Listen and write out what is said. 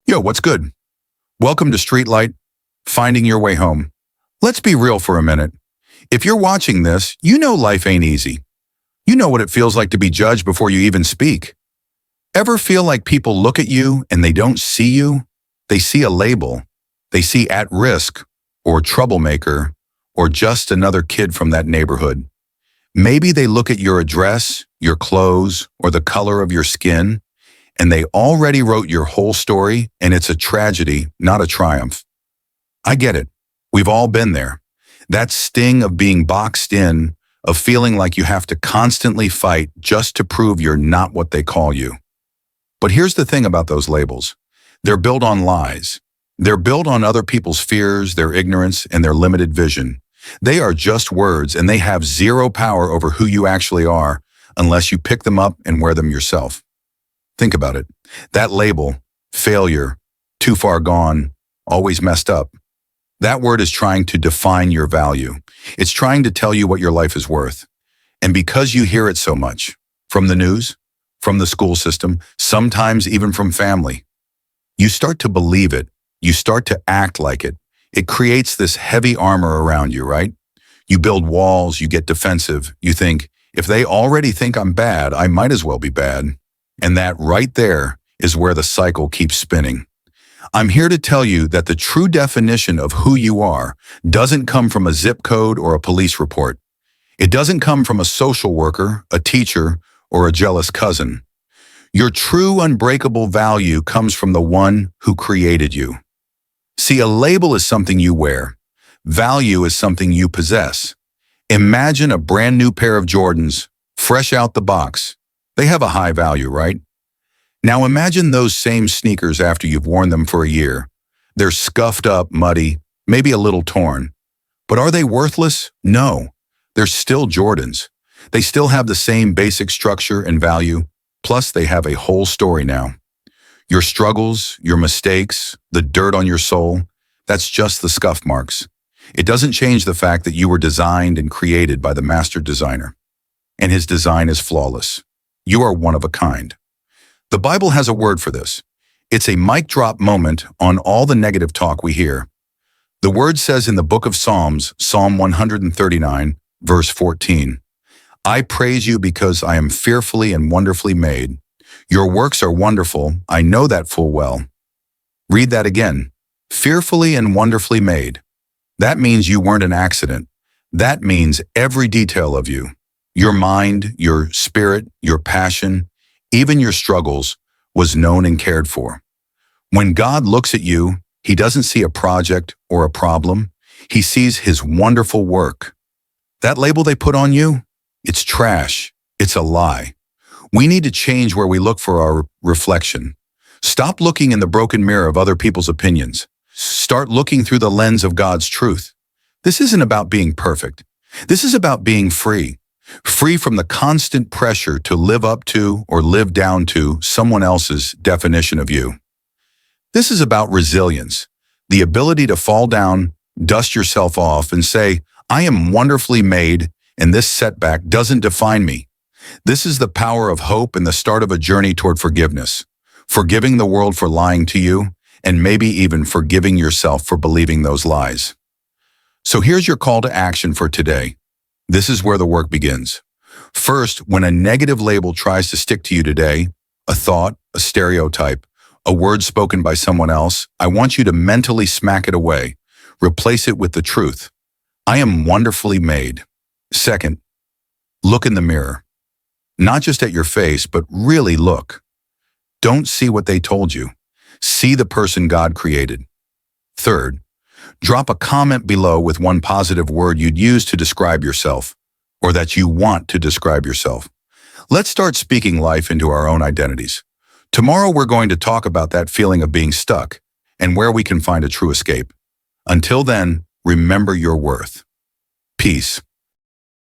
Yo, what's good? Welcome to Streetlight, Finding Your Way Home. Let's be real for a minute. If you're watching this, you know life ain't easy. You know what it feels like to be judged before you even speak. Ever feel like people look at you and they don't see you? They see a label. They see at risk, or troublemaker, or just another kid from that neighborhood. Maybe they look at your address, your clothes, or the color of your skin, and they already wrote your whole story, and it's a tragedy, not a triumph. I get it. We've all been there. That sting of being boxed in, of feeling like you have to constantly fight just to prove you're not what they call you. But here's the thing about those labels. They're built on lies. They're built on other people's fears, their ignorance, and their limited vision. They are just words, and they have zero power over who you actually are unless you pick them up and wear them yourself. Think about it. That label, failure, too far gone, always messed up. That word is trying to define your value. It's trying to tell you what your life is worth. And because you hear it so much, from the news, from the school system, sometimes even from family, you start to believe it. You start to act like it. It creates this heavy armor around you, right? You build walls, you get defensive. You think, if they already think I'm bad, I might as well be bad. And that right there is where the cycle keeps spinning. I'm here to tell you that the true definition of who you are doesn't come from a zip code or a police report. It doesn't come from a social worker, a teacher, or a jealous cousin. Your true unbreakable value comes from the one who created you. See, a label is something you wear. Value is something you possess. Imagine a brand new pair of Jordans, fresh out the box. They have a high value, right? Now imagine those same sneakers after you've worn them for a year. They're scuffed up, muddy, maybe a little torn. But are they worthless? No. They're still Jordans. They still have the same basic structure and value, plus they have a whole story now. Your struggles, your mistakes, the dirt on your soul, that's just the scuff marks. It doesn't change the fact that you were designed and created by the master designer. And his design is flawless. You are one of a kind. The Bible has a word for this. It's a mic drop moment on all the negative talk we hear. The word says in the book of Psalms, Psalm 139, verse 14, I praise you because I am fearfully and wonderfully made. Your works are wonderful, I know that full well. Read that again. Fearfully and wonderfully made. That means you weren't an accident. That means every detail of you. Your mind, your spirit, your passion, even your struggles, was known and cared for. When God looks at you, he doesn't see a project or a problem. He sees his wonderful work. That label they put on you, it's trash. It's a lie. We need to change where we look for our reflection. Stop looking in the broken mirror of other people's opinions. Start looking through the lens of God's truth. This isn't about being perfect. This is about being free. Free from the constant pressure to live up to or live down to someone else's definition of you. This is about resilience, the ability to fall down, dust yourself off, and say, I am wonderfully made, and this setback doesn't define me. This is the power of hope and the start of a journey toward forgiveness, forgiving the world for lying to you, and maybe even forgiving yourself for believing those lies. So here's your call to action for today. This is where the work begins. First, when a negative label tries to stick to you today, a thought, a stereotype, a word spoken by someone else, I want you to mentally smack it away. Replace it with the truth. I am wonderfully made. Second, look in the mirror. Not just at your face, but really look. Don't see what they told you. See the person God created. Third, drop a comment below with one positive word you'd use to describe yourself, or that you want to describe yourself. Let's start speaking life into our own identities. Tomorrow we're going to talk about that feeling of being stuck and where we can find a true escape. Until then, remember your worth. Peace.